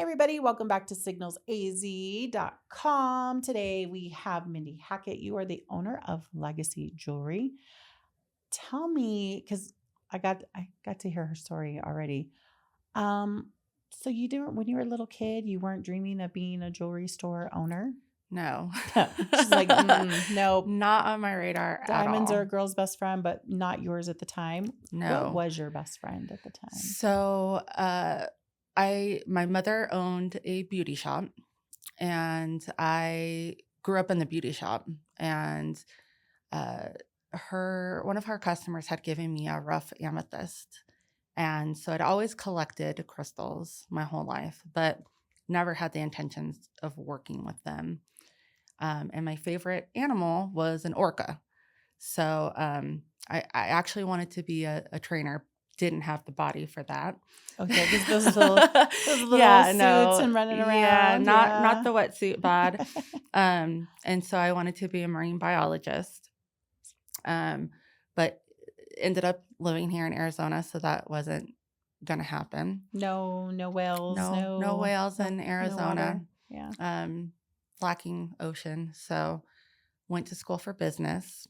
Hey everybody, welcome back to signalsaz.com. Today we have Mindy Hackett. You are the owner of Legacy Jewelry. Tell me, because I got to hear her story already. So you didn't when you were a little kid, you weren't dreaming of being a jewelry store owner? No. She's like, nope. Not on my radar Diamonds at are all. a girl's best friend, but not yours at the time. What No. was your best friend at the time? So, my mother owned a beauty shop, and I grew up in the beauty shop, and uh, one of her customers had given me a rough amethyst, and so I'd always collected crystals my whole life, but never had the intentions of working with them. And my favorite animal was an orca. So I actually wanted to be a trainer. Didn't have the body for that. Okay, because those little Yeah, suits no, and running yeah, around. not the wetsuit bod. And so I wanted to be a marine biologist. But ended up living here in Arizona, so that wasn't gonna happen. No whales, No whales in no Arizona. water. Yeah. Lacking ocean. So went to school for business,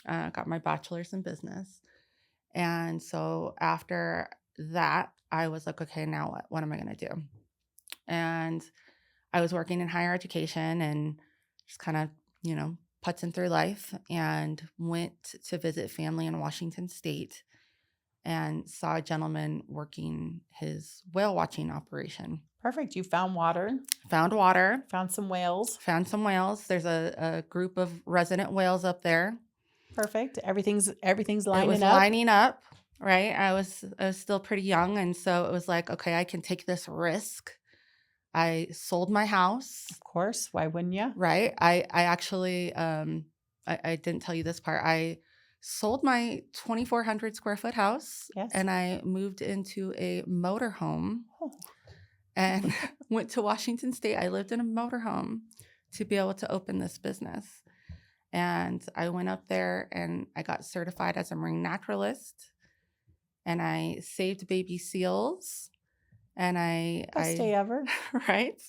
got my bachelor's in business. And so after that, I was like, okay, now what? What am I going to do? And I was working in higher education and just kind of, putzing through life, and went to visit family in Washington State and saw a gentleman working his whale watching operation. Perfect. You found water, Found water. found some whales. Found some whales. There's a group of resident whales up there. Perfect. Everything's It lining was up. lining up, right? I was still pretty young, and so it was like, okay, I can take this risk. I sold my house. Of course. Why wouldn't you? Right. I actually I didn't tell you this part. I sold my 2,400 square foot house, Yes. and I moved into a motorhome. Oh. And went to Washington State. I lived in a motorhome to be able to open this business. And I went up there and I got certified as a marine naturalist. And I saved baby seals. And Best day ever. right.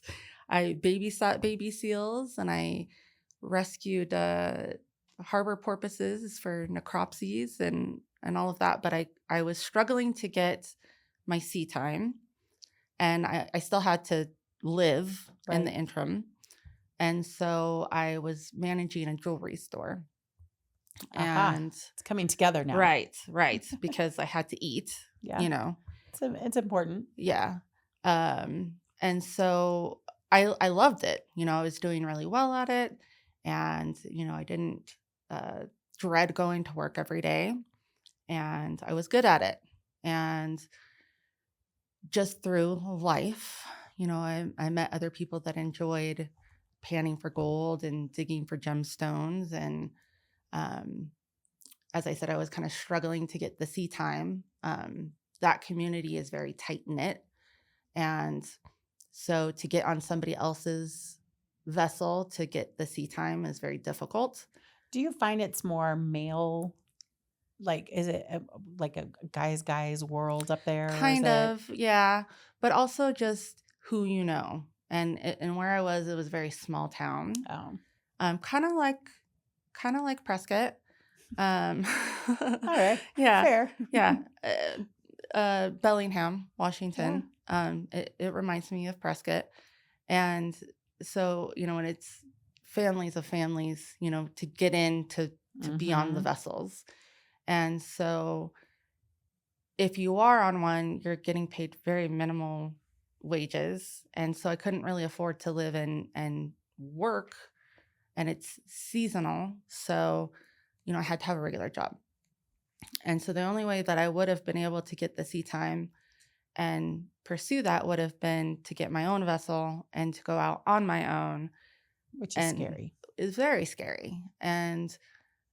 I babysat baby seals, and I rescued harbor porpoises for necropsies and all of that. But I was struggling to get my sea time. And I still had to live in the interim. And so I was managing a jewelry store. Aha. And it's coming together now. Right. Because I had to eat, Yeah. It's important. Yeah. And so I loved it. I was doing really well at it. And, I didn't dread going to work every day. And I was good at it. And just through life, I met other people that enjoyed panning for gold and digging for gemstones. And as I said, I was kind of struggling to get the sea time. That community is very tight knit. And so to get on somebody else's vessel to get the sea time is very difficult. Do you find it's more male? Like, is it like a guy's world up there? Kind of, yeah. But also just who you know. And where I was, it was a very small town. Oh. Kind of like Prescott. All right. Yeah. Fair. Yeah. Bellingham, Washington. Yeah. It reminds me of Prescott. And so, when it's families of families, to get in to be on the vessels. And so if you are on one, you're getting paid very minimal wages. And so I couldn't really afford to live and work, and it's seasonal. So, I had to have a regular job. And so the only way that I would have been able to get the sea time and pursue that would have been to get my own vessel and to go out on my own. Which is scary. It's very scary. And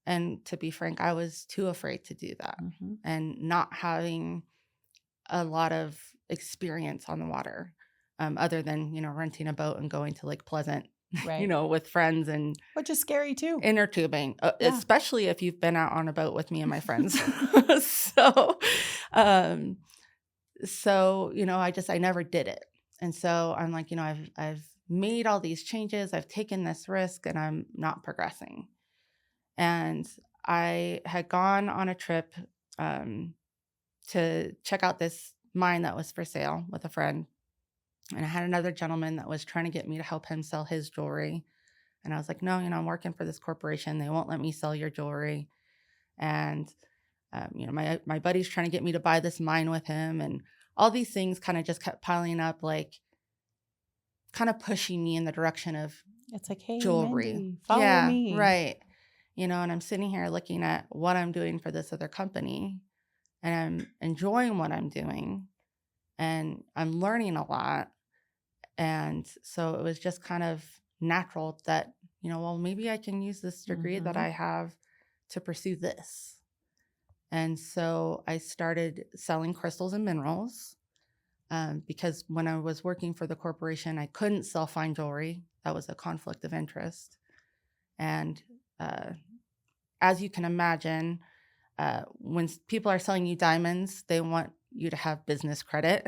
to be frank, I was too afraid to do that. Mm-hmm. And not having a lot of experience on the water, other than, renting a boat and going to Lake Pleasant, right. With friends, and which is scary too. Inner tubing, especially if you've been out on a boat with me and my friends. So, I never did it. And so I'm like, I've made all these changes, I've taken this risk, and I'm not progressing. And I had gone on a trip to check out this mine that was for sale with a friend. And I had another gentleman that was trying to get me to help him sell his jewelry. And I was like, no, I'm working for this corporation. They won't let me sell your jewelry. And, my buddy's trying to get me to buy this mine with him. And all these things kind of just kept piling up, like kind of pushing me in the direction of It's like, hey, jewelry. Mindy, follow Yeah, me. right. And I'm sitting here looking at what I'm doing for this other company, and I'm enjoying what I'm doing, and I'm learning a lot. And so it was just kind of natural that, well, maybe I can use this degree that I have to pursue this. And so I started selling crystals and minerals because when I was working for the corporation, I couldn't sell fine jewelry. That was a conflict of interest. And as you can imagine, when people are selling you diamonds, they want you to have business credit.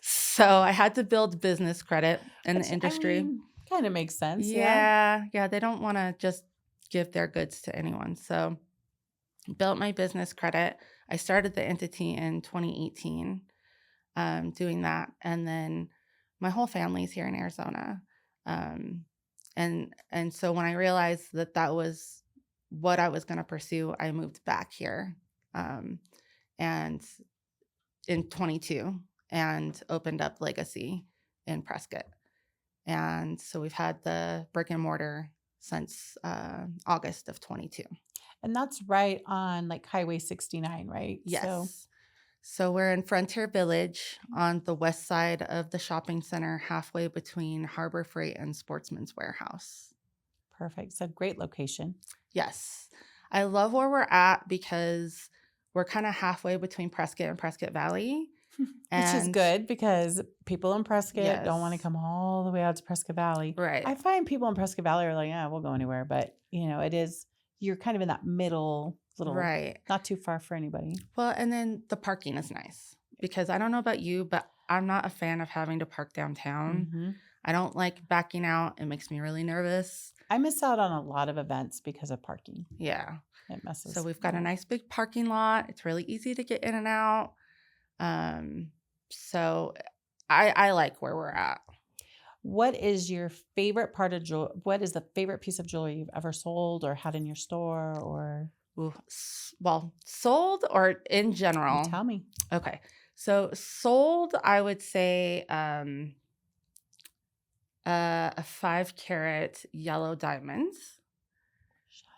So I had to build business credit in the industry. Kind of makes sense. Yeah. They don't want to just give their goods to anyone. So built my business credit. I started the entity in 2018 doing that. And then my whole family's here in Arizona. And so when I realized that was what I was going to pursue, I moved back here and in 22 and opened up Legacy in Prescott. And so we've had the brick and mortar since August of 22. And that's right on like Highway 69, right? Yes. So we're in Frontier Village on the west side of the shopping center, halfway between Harbor Freight and Sportsman's Warehouse. Perfect. So great location. Yes. I love where we're at because we're kind of halfway between Prescott and Prescott Valley. Which is good because people in Prescott don't want to come all the way out to Prescott Valley. Right. I find people in Prescott Valley are like, yeah, we'll go anywhere. But, it is, you're kind of in that middle little, right. Not too far for anybody. Well, and then the parking is nice because I don't know about you, but I'm not a fan of having to park downtown. I don't like backing out. It makes me really nervous. I miss out on a lot of events because of parking. Yeah. It messes. So we've got a nice big parking lot. It's really easy to get in and out. So I like where we're at. What is your favorite part of jewelry? What is the favorite piece of jewelry you've ever sold or had in your store or? Well, sold or in general? You tell me. Okay. So sold, I would say a 5-carat yellow diamond.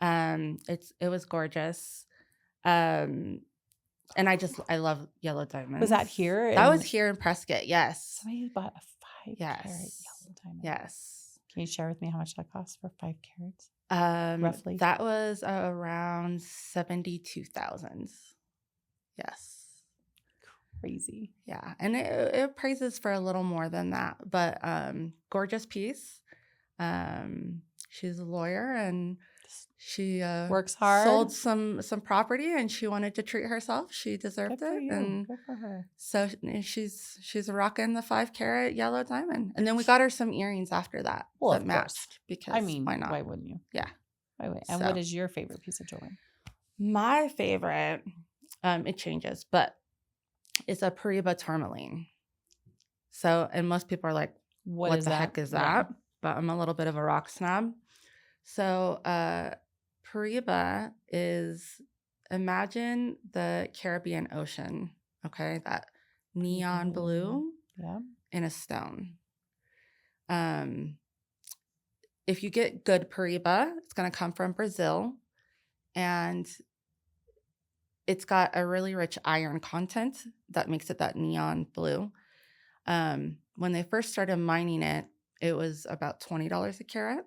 It was gorgeous. And I love yellow diamonds. Was that here? That was here in Prescott, yes. Somebody bought a 5-carat yellow diamond. Yes. Can you share with me how much that cost for 5 carats? Roughly? That was around 72,000. Yes. Crazy. Yeah. And it appraises for a little more than that. But gorgeous piece. She's a lawyer and she works hard. Sold some property and she wanted to treat herself. She deserved it. And good for her. So she's rocking the 5-carat yellow diamond. And then we got her some earrings after that. Well, that of matched course. because why not? Why wouldn't you? Yeah. Why would? And what is your favorite piece of jewelry? My favorite, it changes, but it's a Pariba tourmaline. So, and most people are like, what the heck is that? But I'm a little bit of a rock snob. So, Pariba is, imagine the Caribbean Ocean, okay? That neon blue in a stone. If you get good Pariba, it's going to come from Brazil, and it's got a really rich iron content that makes it that neon blue. When they first started mining it, it was about $20 a carat.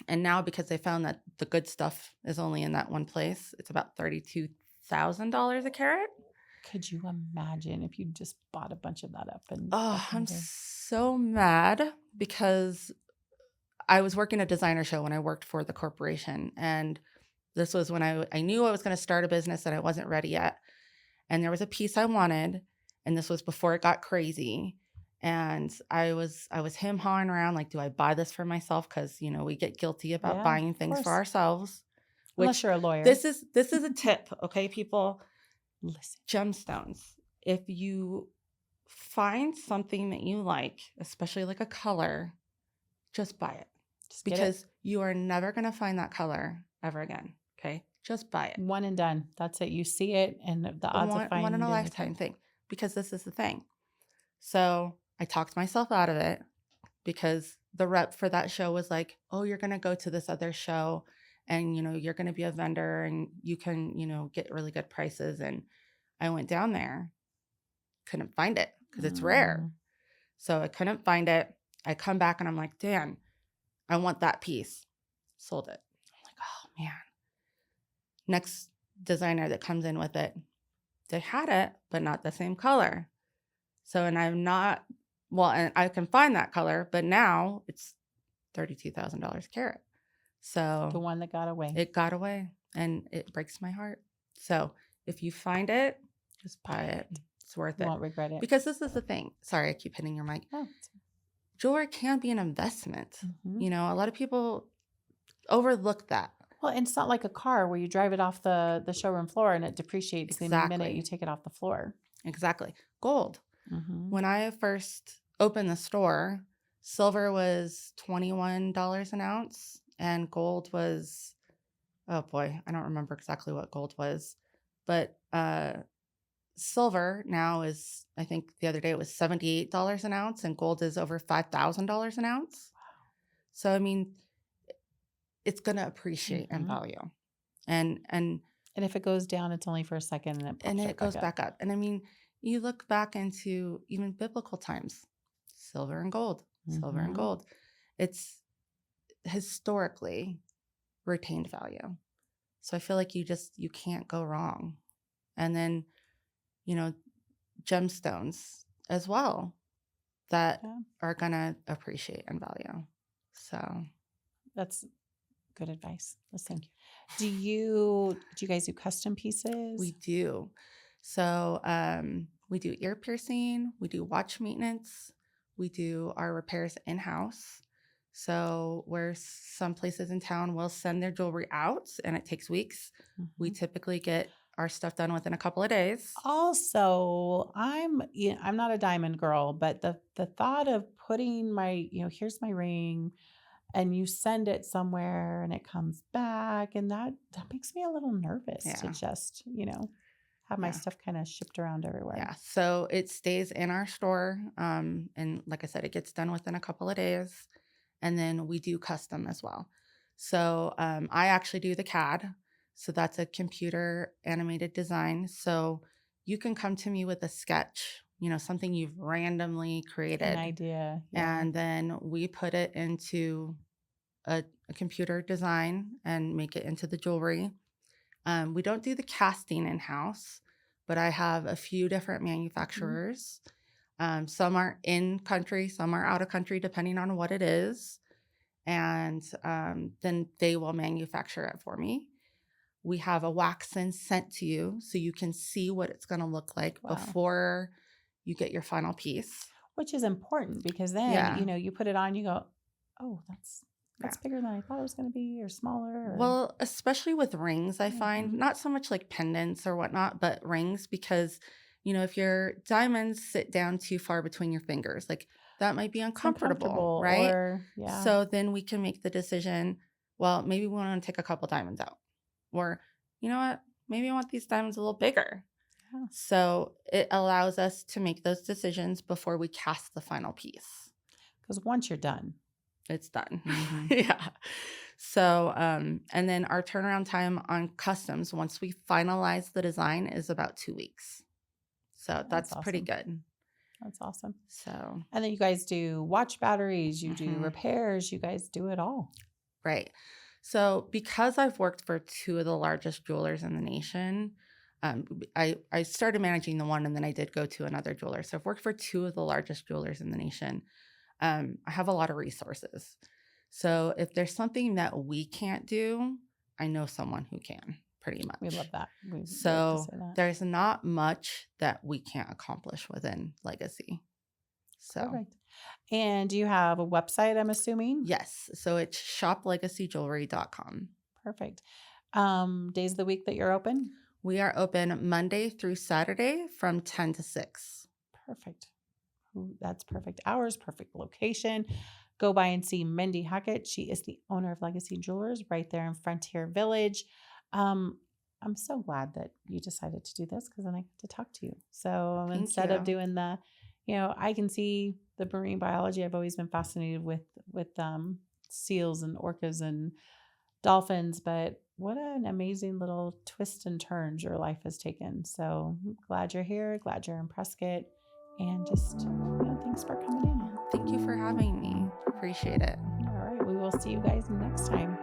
And now, because they found that the good stuff is only in that one place, it's about $32,000 a carat. Could you imagine if you just bought a bunch of that up? I'm so mad because I was working a designer show when I worked for the corporation. And this was when I knew I was going to start a business and I wasn't ready yet. And there was a piece I wanted. And this was before it got crazy. And I was him-hawing around like, do I buy this for myself? Because we get guilty about Yeah, buying of things for course. ourselves. Unless Which you're a lawyer. this is a tip, okay, people. Listen. Gemstones. If you find something that you like, especially like a color, just buy it. Just get it. Because you are never going to find that color ever again. Okay. Just buy it. One and done. That's it. You see it, and the odds of One in finding a it lifetime thing. Because this is the thing. So I talked myself out of it because the rep for that show was like, oh, you're going to go to this other show and, you're going to be a vendor and you can, get really good prices. And I went down there, couldn't find it because it's rare. So I couldn't find it. I come back and I'm like, Dan, I want that piece. Sold it. I'm like, oh man. Next designer that comes in with it, they had it, but not the same color. So, and I'm not, well, and I can find that color, but now it's $32,000 a carat. So The one that got away. it got away and it breaks my heart. So if you find it, just buy it. It's worth You it. won't regret it. Because this is the thing. Sorry, I keep hitting your mic. Oh, Jewelry can be an investment. mhm. A lot of people overlook that. Well, and it's not like a car where you drive it off the showroom floor and it depreciates the minute Exactly. you take it off the floor. Exactly. Gold. Mhm. When I first opened the store, silver was $21 an ounce and gold was, oh boy, I don't remember exactly what gold was, but silver now is, I think the other day it was $78 an ounce and gold is over $5,000 an ounce. So, I mean, it's going to appreciate in Mhm. value. And And if it goes down, it's only for a second and it pops right goes back up. back up. And I mean, you look back into even biblical times, silver and gold, silver and Mhm. gold. It's historically retained value. So I feel like you can't go wrong. And then, gemstones as well that Yeah. are going to appreciate in value. So That's good advice. Listen, do you guys do custom pieces? we do. So we do ear piercing, we do watch maintenance, we do our repairs in-house. So where some places in town will send their jewelry out and it takes weeks, we Mhm. typically get our stuff done within a couple of days. Also, I'm not a diamond girl, but the thought of putting my, here's my ring, and you send it somewhere and it comes back, and that makes me a little nervous to Yeah. just, have my Yeah. stuff kind of shipped around everywhere. Yeah. So it stays in our store. And like I said, it gets done within a couple of days. And then we do custom as well. So I actually do the CAD. So that's a computer animated design. So you can come to me with a sketch, something you've randomly created. An idea. Yeah. And then we put it into a computer design and make it into the jewelry. We don't do the casting in-house, but I have a few different manufacturers. Some are in country, some are out of country, depending on what it is. And then they will manufacture it for me. We have a wax-in sent to you so you can see what it's going to look like Wow. before you get your final piece. Which is important because then, Yeah. you put it on, you go, oh, that's Yeah. bigger than I thought it was going to be, or smaller. Well, especially with rings, I find Mhm. not so much like pendants or whatnot, but rings because, if your diamonds sit down too far between your fingers, like that might be It's uncomfortable, uncomfortable, right? or yeah. So then we can make the decision, well, maybe we want to take a couple diamonds out. Or, you know what? Maybe I want these diamonds a little bigger. Yeah. So it allows us to make those decisions before we cast the final piece. Because once you're done, it's done. Mhm. Yeah. So, and then our turnaround time on customs, once we finalize the design, is about 2 weeks. So that's pretty awesome. good. That's awesome. So, And then you guys do watch batteries, you do Mhm. repairs, you guys do it all. right. So because I've worked for two of the largest jewelers in the nation, I started managing the one and then I did go to another jeweler. So I've worked for two of the largest jewelers in the nation. I have a lot of resources. So if there's something that we can't do, I know someone who can, pretty much. We love that. We love to So say that. there's not much that we can't accomplish within Legacy. So, Perfect. And do you have a website, I'm assuming? yes. So it's shoplegacykjewelry.com. Perfect. Days of the week that you're open? We are open Monday through Saturday from 10 to 6. Perfect. Ooh, that's perfect hours, perfect location. Go by and see Mindy Hackett. She is the owner of Legacy Jewelers right there in Frontier Village. Um, I'm so glad that you decided to do this because then I get to talk to you. So Thank instead of you. doing I can see the marine biology. I've always been fascinated with seals and orcas and dolphins, but what an amazing little twist and turns your life has taken. So I'm glad you're here, glad you're in Prescott, and just thanks for coming in. Thank you for having me. Appreciate it. All right, we will see you guys next time.